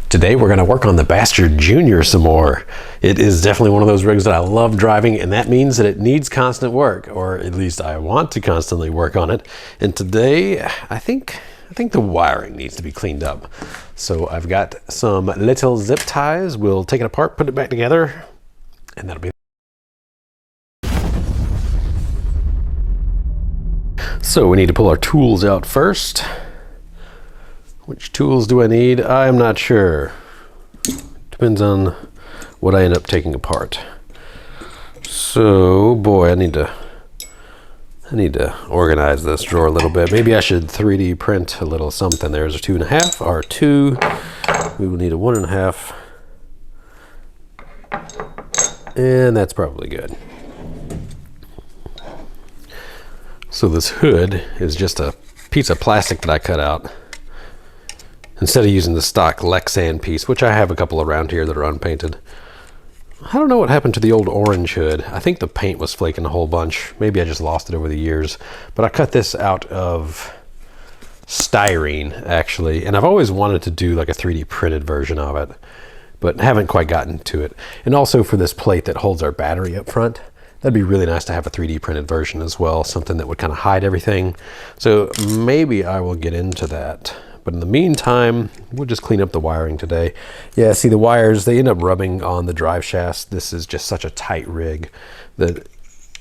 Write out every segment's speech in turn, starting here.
Today we're going to work on the Bastard Junior some more. It is definitely one of those rigs that I love driving, and that means that it needs constant work, or at least I want to constantly work on it. And today I think the wiring needs to be cleaned up. So I've got some little zip ties. We'll take it apart, put it back together, and that'll be. So we need to pull our tools out first. Which tools do I need? I'm not sure. Depends on what I end up taking apart. So, boy, I need to organize this drawer a little bit. Maybe I should 3D print a little something. There's a 2.5, R2. We will need a 1.5. And that's probably good. So this hood is just a piece of plastic that I cut out. Instead of using the stock Lexan piece, which I have a couple around here that are unpainted. I don't know what happened to the old orange hood. I think the paint was flaking a whole bunch. Maybe I just lost it over the years. But I cut this out of styrene, actually. And I've always wanted to do like a 3D printed version of it, but haven't quite gotten to it. And also for this plate that holds our battery up front, that'd be really nice to have a 3D printed version as well. Something that would kind of hide everything. So maybe I will get into that. But in the meantime, we'll just clean up the wiring today. Yeah, see the wires, they end up rubbing on the drive shafts. This is just such a tight rig that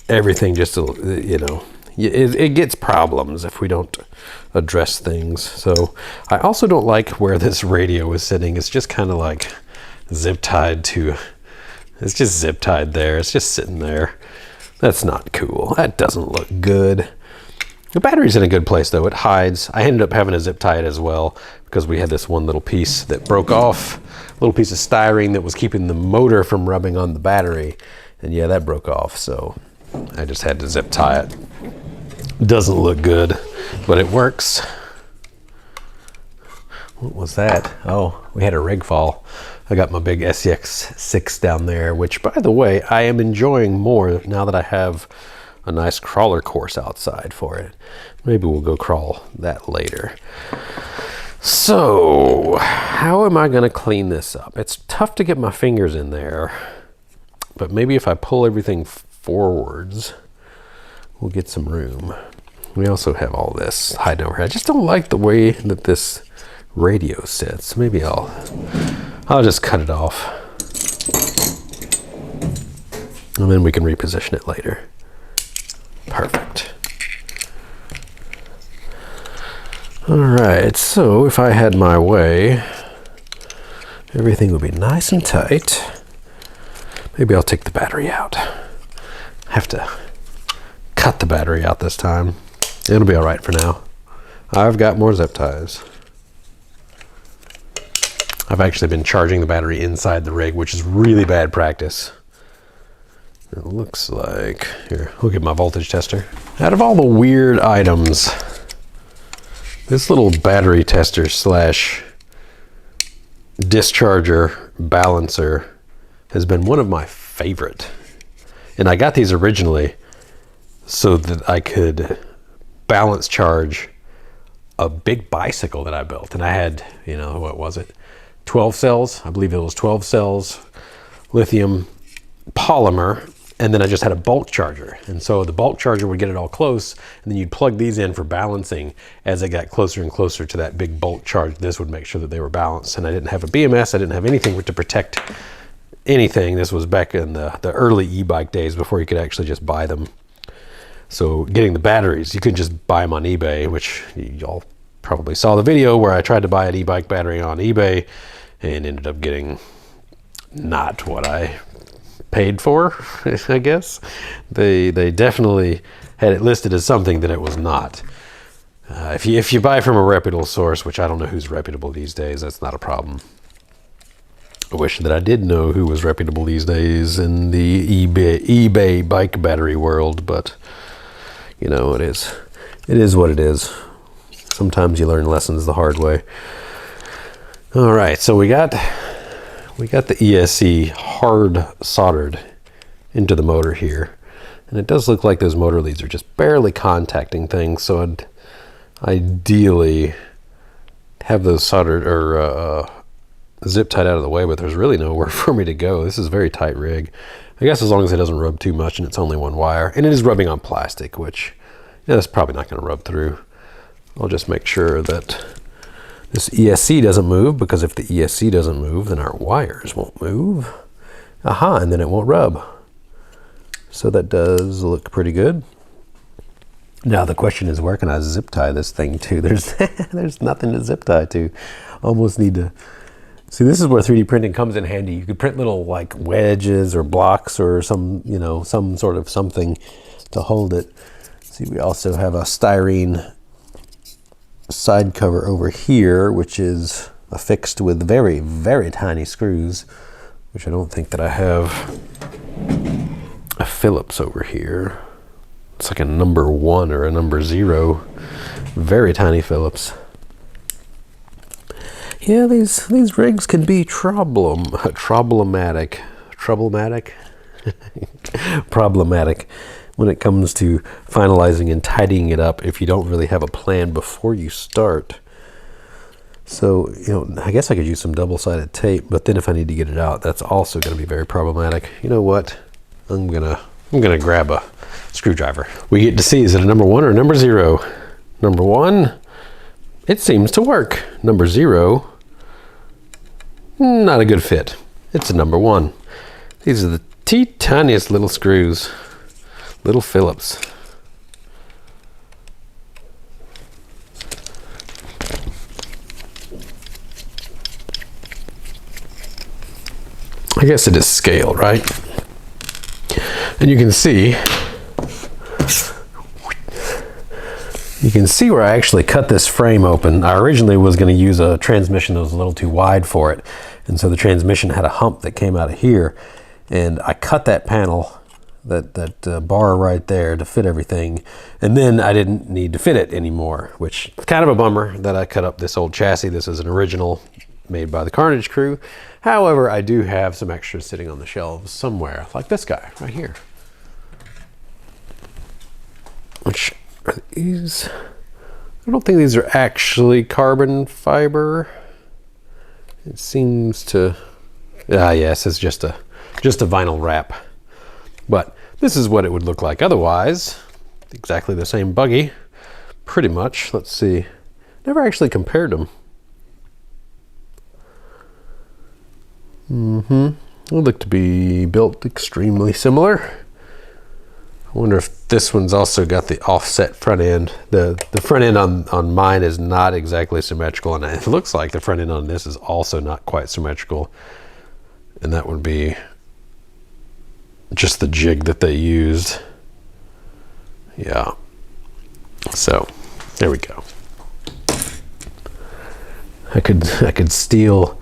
everything just, you know, it gets problems if we don't address things. So I also don't like where this radio is sitting. It's just kind of like zip tied to, it's just zip tied there. It's just sitting there. That's not cool. That doesn't look good. The battery's in a good place though, it hides. I ended up having to zip tie it as well because we had this one little piece that broke off, a little piece of styrene that was keeping the motor from rubbing on the battery. And yeah, that broke off, so I just had to zip tie it. Doesn't look good, but it works. What was that? Oh, we had a rig fall. I got my big SCX6 down there, which by the way, I am enjoying more now that I have a nice crawler course outside for it. Maybe we'll go crawl that later. So, how am I gonna clean this up? It's tough to get my fingers in there, but maybe if I pull everything forwards, we'll get some room. We also have all this hiding over here. I just don't like the way that this radio sits. Maybe I'll just cut it off. And then we can reposition it later. Perfect. All right, so if I had my way, everything would be nice and tight. Maybe I'll take the battery out. Have to cut the battery out this time. It'll be all right for now. I've got more zip ties. I've actually been charging the battery inside the rig, which is really bad practice. It looks like, here, we'll get my voltage tester. Out of all the weird items, this little battery tester slash discharger balancer has been one of my favorite. And I got these originally so that I could balance charge a big bicycle that I built. And I had, you know, what was it? 12 cells, I believe it was 12 cells, lithium polymer. And then I just had a bulk charger. And so the bulk charger would get it all close, and then you'd plug these in for balancing. As they got closer and closer to that big bulk charge, this would make sure that they were balanced. And I didn't have a BMS, I didn't have anything to protect anything. This was back in the early e-bike days before you could actually just buy them. So getting the batteries, you could just buy them on eBay, which y'all probably saw the video where I tried to buy an e-bike battery on eBay and ended up getting not what I paid for, I guess. They definitely had it listed as something that it was not. If you buy from a reputable source, which I don't know who's reputable these days, that's not a problem. I wish that I did know who was reputable these days in the eBay bike battery world, but you know, it is what it is. Sometimes you learn lessons the hard way. All right, so we got the ESC hard soldered into the motor here. And it does look like those motor leads are just barely contacting things. So I'd ideally have those soldered or zip tied out of the way, but there's really nowhere for me to go. This is a very tight rig. I guess as long as it doesn't rub too much and it's only one wire. And it is rubbing on plastic, which that's probably not going to rub through. I'll just make sure that this ESC doesn't move, because if the ESC doesn't move, then our wires won't move. Aha, and then it won't rub. So that does look pretty good. Now the question is, where can I zip tie this thing to? There's nothing to zip tie to. Almost need to, see, this is where 3D printing comes in handy. You could print little like wedges or blocks or some, you know, some sort of something to hold it. See, we also have a styrene side cover over here, which is affixed with very, very tiny screws, which I don't think that I have a Phillips over here. It's like a number 1 or a number 0. Very tiny Phillips. Yeah, these rigs can be problematic when it comes to finalizing and tidying it up if you don't really have a plan before you start. So, you know, I guess I could use some double-sided tape, but then if I need to get it out, that's also going to be very problematic. You know what? I'm gonna grab a screwdriver. We get to see, is it a number 1 or a number 0? Number 1, it seems to work. Number 0, not a good fit. It's a number 1. These are the tiniest little screws, little Phillips. I guess it is scale, right? And you can see where I actually cut this frame open. I originally was going to use a transmission that was a little too wide for it. And so the transmission had a hump that came out of here. And I cut that panel, that bar right there, to fit everything. And then I didn't need to fit it anymore, which is kind of a bummer that I cut up this old chassis. This is an original made by the Carnage crew. However, I do have some extras sitting on the shelves somewhere, like this guy right here. Which are these? I don't think these are actually carbon fiber. It seems to, yes, it's just a vinyl wrap. But this is what it would look like otherwise. Exactly the same buggy, pretty much. Let's see. Never actually compared them. They look to be built extremely similar. I wonder if this one's also got the offset front end. The front end on mine is not exactly symmetrical, and it looks like the front end on this is also not quite symmetrical. And that would be just the jig that they used. Yeah. So there we go. I could steal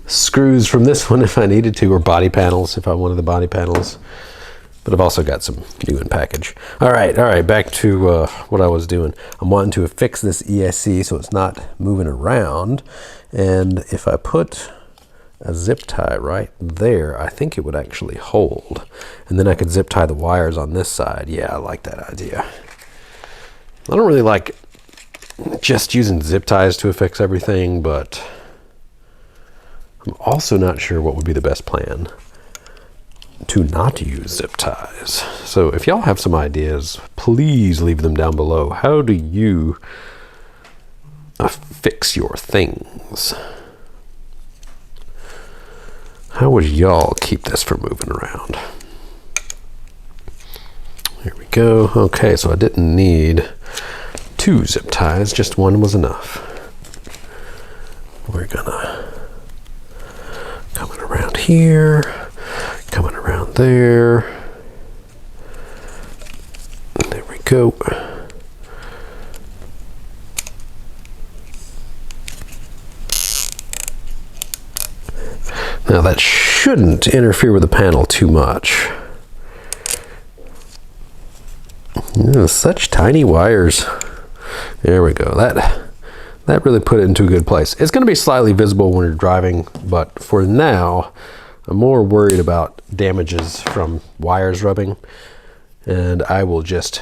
screws from this one if I needed to, or body panels if I wanted the body panels. But I've also got some new in package. All right, back to what I was doing. I'm wanting to affix this ESC so it's not moving around. And if I put a zip tie right there, I think it would actually hold. And then I could zip tie the wires on this side. Yeah, I like that idea. I don't really like just using zip ties to affix everything, but I'm also not sure what would be the best plan to not use zip ties. So if y'all have some ideas, please leave them down below. How do you affix your things? How would y'all keep this from moving around? Here we go. Okay, so I didn't need 2 zip ties, just 1 was enough. We're gonna coming around here, coming around there. There we go. Now that shouldn't interfere with the panel too much. Such tiny wires. There we go. That really put it into a good place. It's going to be slightly visible when you're driving, but for now, I'm more worried about damages from wires rubbing, and I will just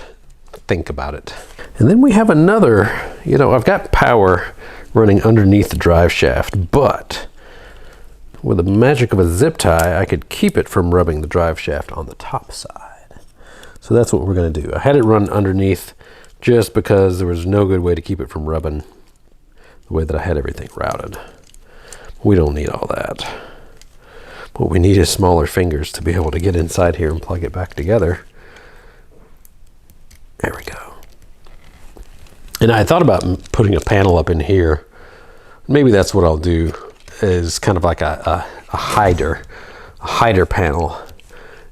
think about it. And then we have another, I've got power running underneath the drive shaft, but with the magic of a zip tie, I could keep it from rubbing the drive shaft on the top side. So that's what we're going to do. I had it run underneath just because there was no good way to keep it from rubbing the way that I had everything routed. We don't need all that. What we need is smaller fingers to be able to get inside here and plug it back together. There we go. And I thought about putting a panel up in here. Maybe that's what I'll do, is kind of like a hider panel.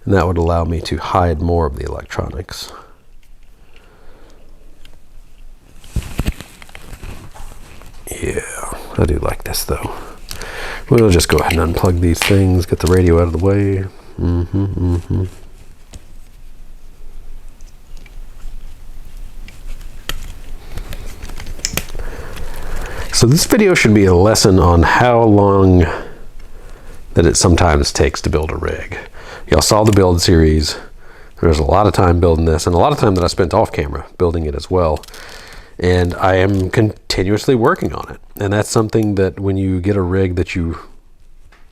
And that would allow me to hide more of the electronics. Yeah, I do like this though. We'll just go ahead and unplug these things, get the radio out of the way. So this video should be a lesson on how long that it sometimes takes to build a rig. Y'all saw the build series. There's a lot of time building this, and a lot of time that I spent off camera building it as well. And I am continuously working on it. And that's something that when you get a rig that you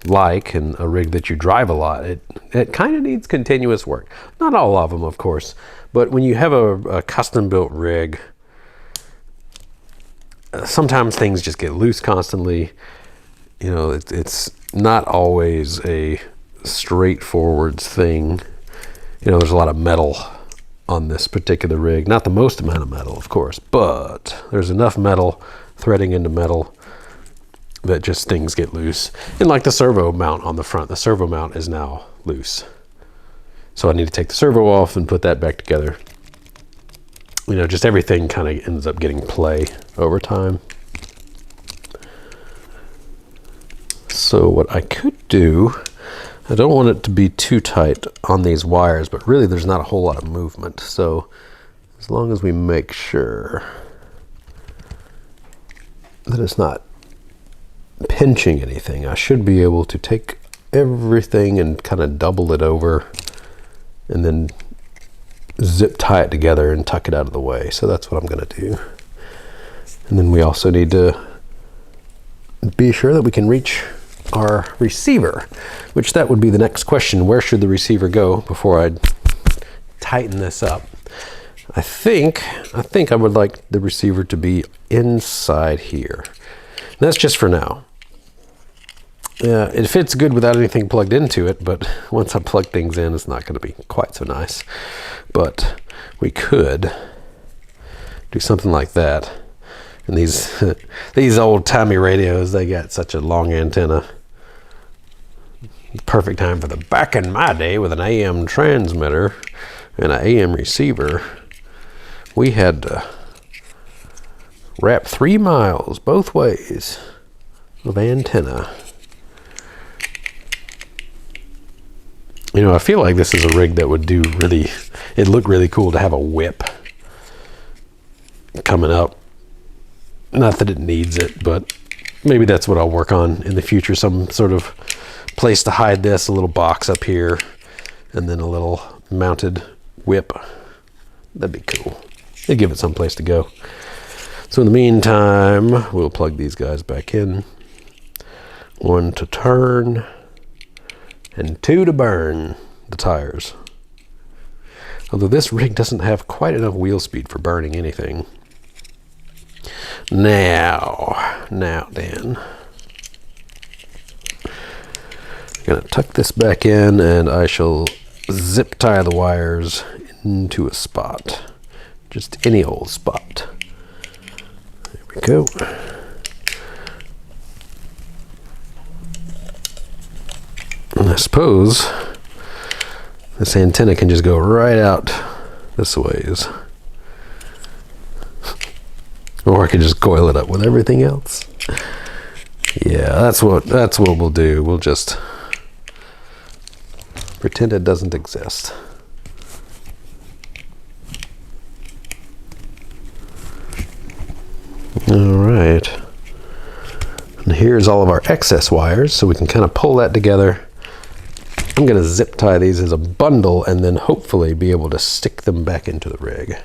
like and a rig that you drive a lot, it kind of needs continuous work. Not all of them, of course, but when you have a custom built rig, sometimes things just get loose constantly. You know, it's not always a straightforward thing. You know, there's a lot of metal on this particular rig. Not the most amount of metal, of course, but there's enough metal threading into metal that just things get loose. And like the servo mount on the front, the servo mount is now loose. So I need to take the servo off and put that back together. You know, just everything kind of ends up getting play over time. So what I could do, I don't want it to be too tight on these wires, but really there's not a whole lot of movement. So as long as we make sure that it's not pinching anything, I should be able to take everything and kind of double it over and then zip tie it together and tuck it out of the way. So that's what I'm going to do. And then we also need to be sure that we can reach our receiver, which that would be the next question. Where should the receiver go before I tighten this up? I think I would like the receiver to be inside here. And that's just for now. It fits good without anything plugged into it, but once I plug things in, it's not going to be quite so nice. But we could do something like that. And these old-timey radios, they got such a long antenna. Perfect time for the back in my day with an AM transmitter and an AM receiver. We had to wrap 3 miles both ways of antenna. You know, I feel like this is a rig that would do really, it'd look really cool to have a whip coming up. Not that it needs it, but maybe that's what I'll work on in the future. Some sort of place to hide this, a little box up here, and then a little mounted whip. That'd be cool. It'd give it some place to go. So in the meantime, we'll plug these guys back in. 1 to turn, and 2 to burn the tires. Although this rig doesn't have quite enough wheel speed for burning anything. Now Dan. I'm gonna tuck this back in and I shall zip tie the wires into a spot. Just any old spot. There we go. And I suppose this antenna can just go right out this ways. Or I could just coil it up with everything else. Yeah, that's what we'll do. We'll just pretend it doesn't exist. All right. And here's all of our excess wires, so we can kind of pull that together. I'm going to zip tie these as a bundle and then hopefully be able to stick them back into the rig.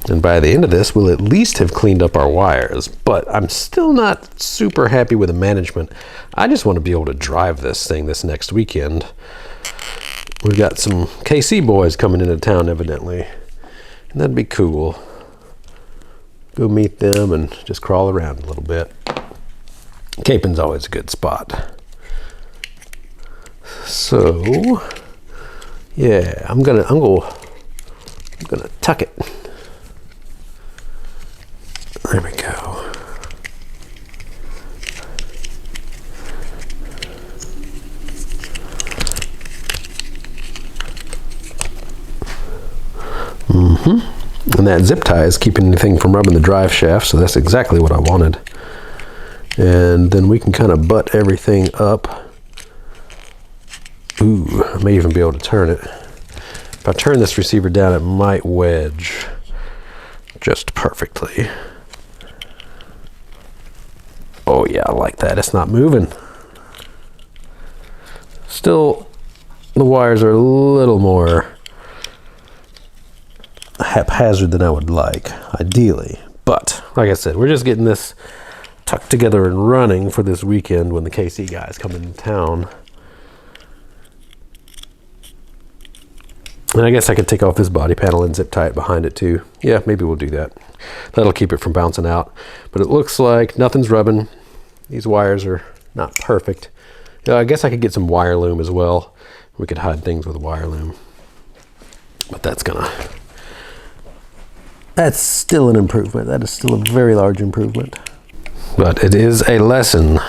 And by the end of this, we'll at least have cleaned up our wires, but I'm still not super happy with the management. I just want to be able to drive this thing this next weekend. We've got some KC boys coming into town evidently, and that'd be cool. Go meet them and just crawl around a little bit. Capin's always a good spot. So, yeah, I'm gonna tuck it. There we go. And that zip tie is keeping anything from rubbing the drive shaft, so that's exactly what I wanted. And then we can kind of butt everything up. Ooh, I may even be able to turn it. If I turn this receiver down, it might wedge just perfectly. Oh yeah, I like that. It's not moving. Still, the wires are a little more haphazard than I would like, ideally. But, like I said, we're just getting this tucked together and running for this weekend when the KC guys come into town. And I guess I could take off this body panel and zip tie it behind it too. Yeah, maybe we'll do that. That'll keep it from bouncing out. But it looks like nothing's rubbing. These wires are not perfect. I guess I could get some wire loom as well. We could hide things with wire loom. But that's still an improvement. That is still a very large improvement. But it is a lesson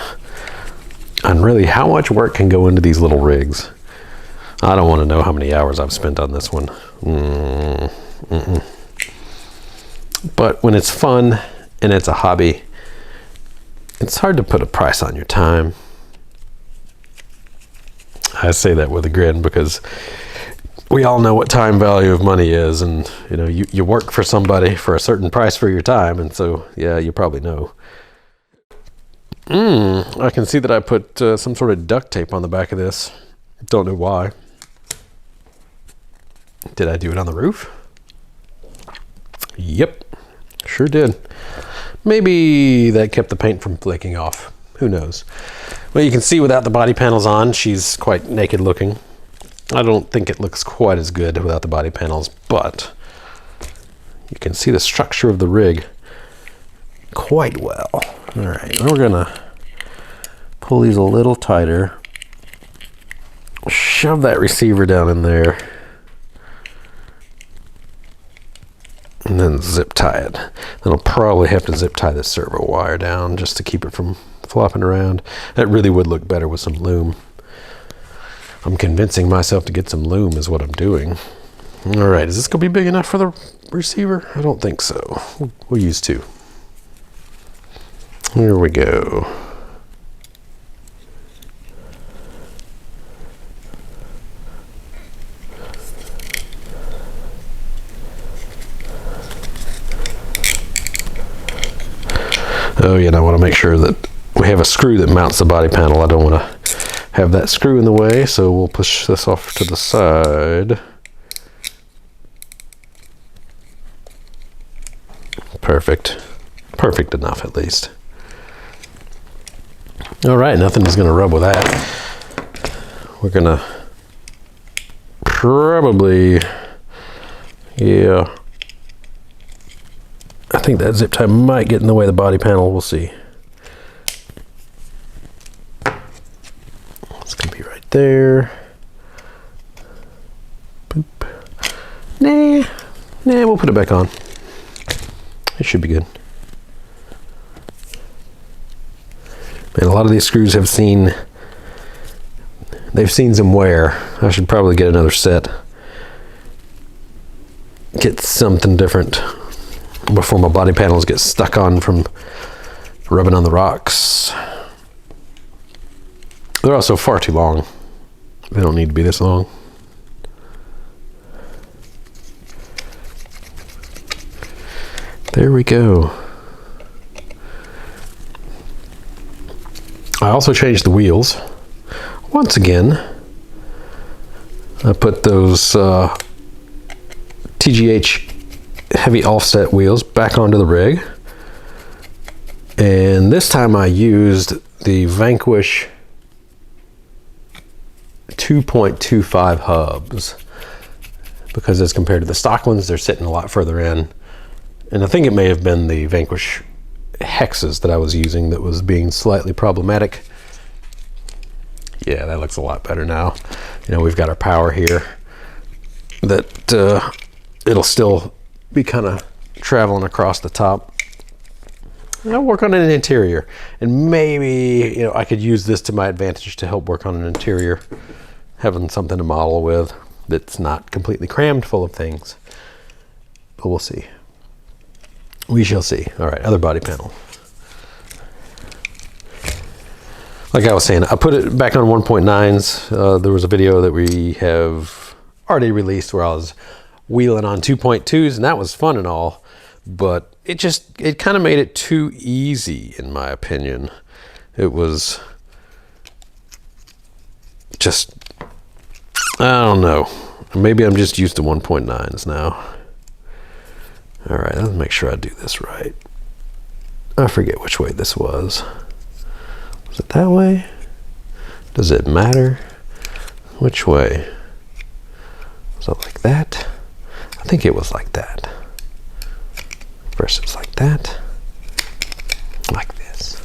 on really how much work can go into these little rigs. I don't want to know how many hours I've spent on this one. But when it's fun and it's a hobby, it's hard to put a price on your time. I say that with a grin because we all know what time value of money is, and you work for somebody for a certain price for your time, and so yeah, you probably know. I can see that I put some sort of duct tape on the back of this. Don't know why. Did I do it on the roof? Yep, sure did. Maybe that kept the paint from flaking off. Who knows? Well, you can see without the body panels on, she's quite naked looking. I don't think it looks quite as good without the body panels, but you can see the structure of the rig quite well. All right, now we're gonna pull these a little tighter, shove that receiver down in there, and then zip tie it. Then I'll probably have to zip tie this servo wire down just to keep it from flopping around. That really would look better with some loom. I'm convincing myself to get some loom is what I'm doing. All right, is this gonna be big enough for the receiver? I don't think so. We'll use two. Here we go. Oh yeah, and I want to make sure that we have a screw that mounts the body panel. I don't want to have that screw in the way, so we'll push this off to the side. Perfect. Perfect enough, at least. All right, nothing is going to rub with that. We're going to probably, yeah, I think that zip tie might get in the way of the body panel. We'll see. It's going to be right there. Boop. Nah, we'll put it back on. It should be good. Man, a lot of these screws they've seen some wear. I should probably get another set. Get something different before my body panels get stuck on from rubbing on the rocks. They're also far too long. They don't need to be this long. There we go. I also changed the wheels. Once again, I put those TGH heavy offset wheels back onto the rig. And this time I used the Vanquish 2.25 hubs, because as compared to the stock ones, they're sitting a lot further in. And I think it may have been the Vanquish hexes that I was using that was being slightly problematic. Yeah, that looks a lot better now. You know, we've got our power here that it'll still be kind of traveling across the top. I'll work on an interior, and maybe, you know, I could use this to my advantage to help work on an interior, having something to model with that's not completely crammed full of things. But we'll see. We shall see. All right, other body panel. Like I was saying, I put it back on 1.9s. There was a video that we have already released where I was wheeling on 2.2s, and that was fun and all, but it kind of made it too easy, in my opinion. It was just, I don't know. Maybe I'm just used to 1.9s now. All right, let's make sure I do this right. I forget which way this was. Was it that way? Does it matter? Which way? Was it like that? I think it was like that. First it was like that. Like this.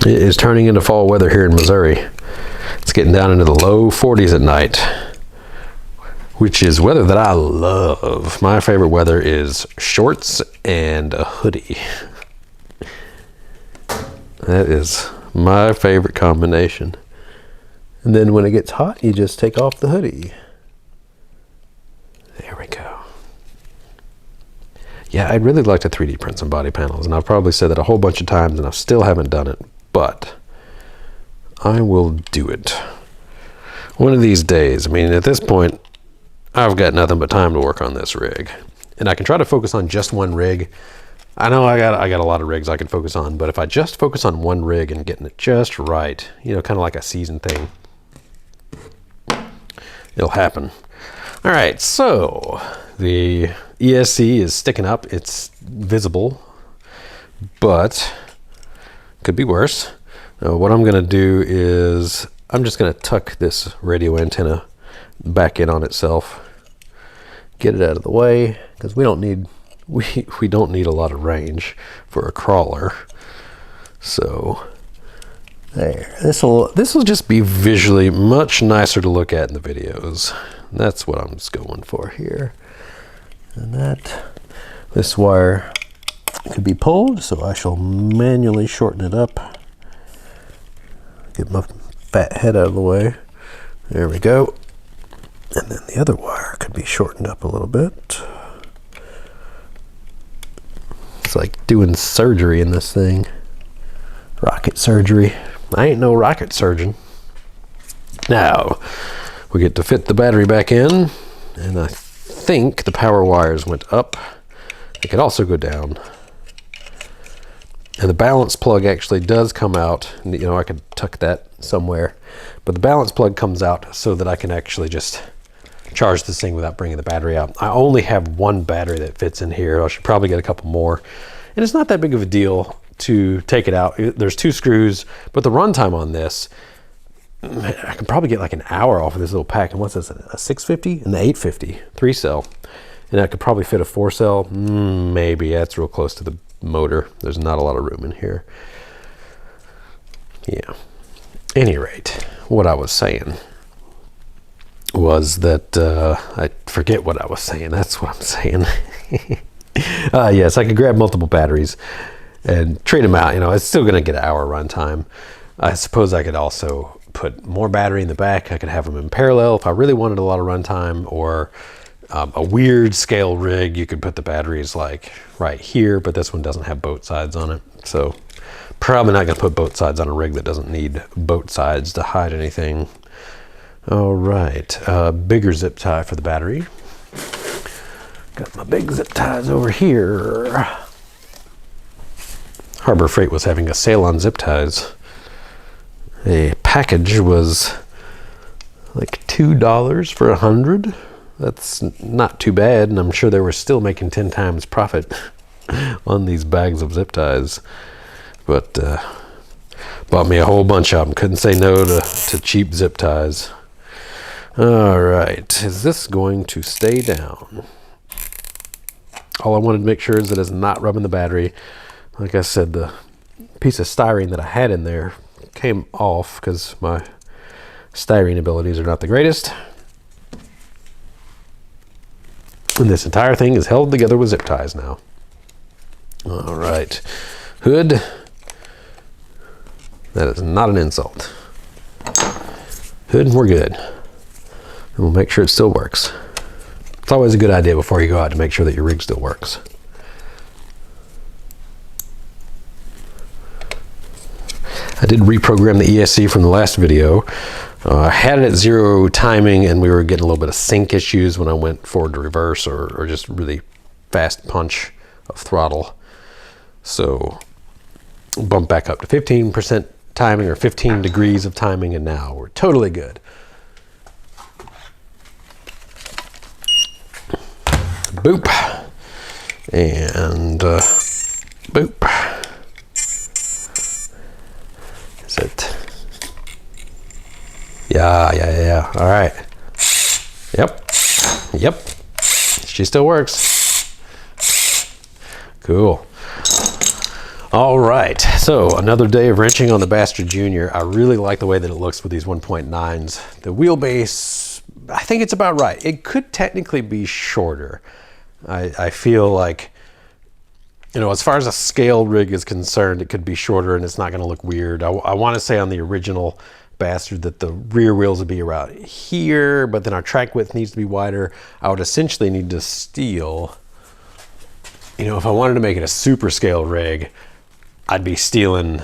It is turning into fall weather here in Missouri. It's getting down into the low 40s at night, which is weather that I love. My favorite weather is shorts and a hoodie. That is my favorite combination. And then when it gets hot, you just take off the hoodie. There we go. Yeah, I'd really like to 3D print some body panels, and I've probably said that a whole bunch of times, and I still haven't done it, but I will do it one of these days. I mean, at this point, I've got nothing but time to work on this rig, and I can try to focus on just one rig. I know I got a lot of rigs I can focus on, but if I just focus on one rig and getting it just right, you know, kind of like a season thing, it'll happen. All right, so the ESC is sticking up. It's visible, but could be worse. What I'm gonna do is I'm just gonna tuck this radio antenna back in on itself, get it out of the way, because we don't need a lot of range for a crawler. So there, this will just be visually much nicer to look at in the videos. That's what I'm just going for here. And this wire could be pulled, so I shall manually shorten it up. Get my fat head out of the way. There we go. And then the other wire could be shortened up a little bit. It's like doing surgery in this thing. Rocket surgery. I ain't no rocket surgeon. Now, we get to fit the battery back in, and I think the power wires went up. They could also go down. And the balance plug actually does come out. You know, I could tuck that somewhere, but the balance plug comes out so that I can actually just charge this thing without bringing the battery out. I only have one battery that fits in here. I should probably get a couple more. And it's not that big of a deal to take it out. There's 2 screws, but the runtime on this, I can probably get like an hour off of this little pack. And what's this, a 650 and the 850, 3-cell. And I could probably fit a 4-cell. Maybe, that's real close to the motor. There's not a lot of room in here. Yeah. Any rate, what I was saying was that I forget what I was saying. That's what I'm saying. Yes, I could grab multiple batteries and trade them out. You know, it's still going to get an hour runtime. I suppose I could also put more battery in the back. I could have them in parallel if I really wanted a lot of runtime, or a weird scale rig. You could put the batteries like right here, but this one doesn't have both sides on it. So probably not going to put both sides on a rig that doesn't need both sides to hide anything. All right, bigger zip tie for the battery. Got my big zip ties over here. Harbor Freight was having a sale on zip ties. A package was like $2 for 100. That's not too bad, and I'm sure they were still making 10 times profit on these bags of zip ties. But bought me a whole bunch of them. Couldn't say no to cheap zip ties. All right, is this going to stay down? All I wanted to make sure is that it's not rubbing the battery. Like I said, the piece of styrene that I had in there came off because my styrene abilities are not the greatest. And this entire thing is held together with zip ties now. All right, hood. That is not an insult. Hood, we're good. And we'll make sure it still works. It's always a good idea before you go out to make sure that your rig still works. I did reprogram the ESC from the last video. I had it at 0 timing, and we were getting a little bit of sync issues when I went forward to reverse or just really fast punch of throttle. So bump back up to 15% timing or 15 degrees of timing, and now we're totally good. Boop. And boop. Is it? Yeah. All right. Yep. She still works. Cool. All right. So another day of wrenching on the Bastard Junior. I really like the way that it looks with these 1.9s. The wheelbase, I think it's about right. It could technically be shorter. I feel like, you know, as far as a scale rig is concerned, it could be shorter and it's not going to look weird. I want to say on the original Bastard that the rear wheels would be around here, but then our track width needs to be wider. I would essentially need to steal, you know, if I wanted to make it a super scale rig, I'd be stealing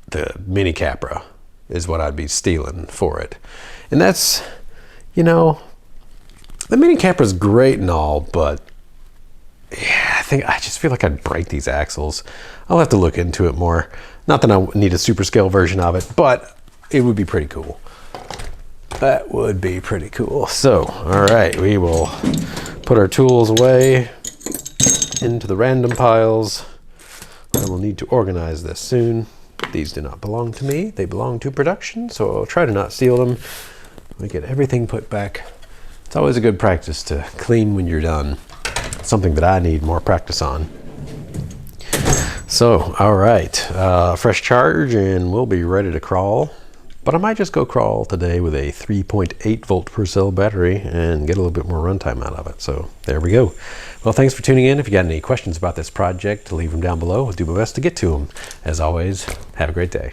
the Mini Capra is what I'd be stealing for it. And that's, you know, the Mini Capra is great and all, but yeah, I just feel like I'd break these axles. I'll have to look into it more. Not that I need a super scale version of it, but it would be pretty cool. That would be pretty cool. So, all right, we will put our tools away into the random piles. I will need to organize this soon. These do not belong to me. They belong to production, so I'll try to not steal them. We get everything put back. It's always a good practice to clean when you're done. Something that I need more practice on. So, all right, fresh charge and we'll be ready to crawl. But I might just go crawl today with a 3.8 volt per cell battery and get a little bit more runtime out of it. So there we go. Well, thanks for tuning in. If you got any questions about this project, leave them down below. I'll do my best to get to them. As always, have a great day.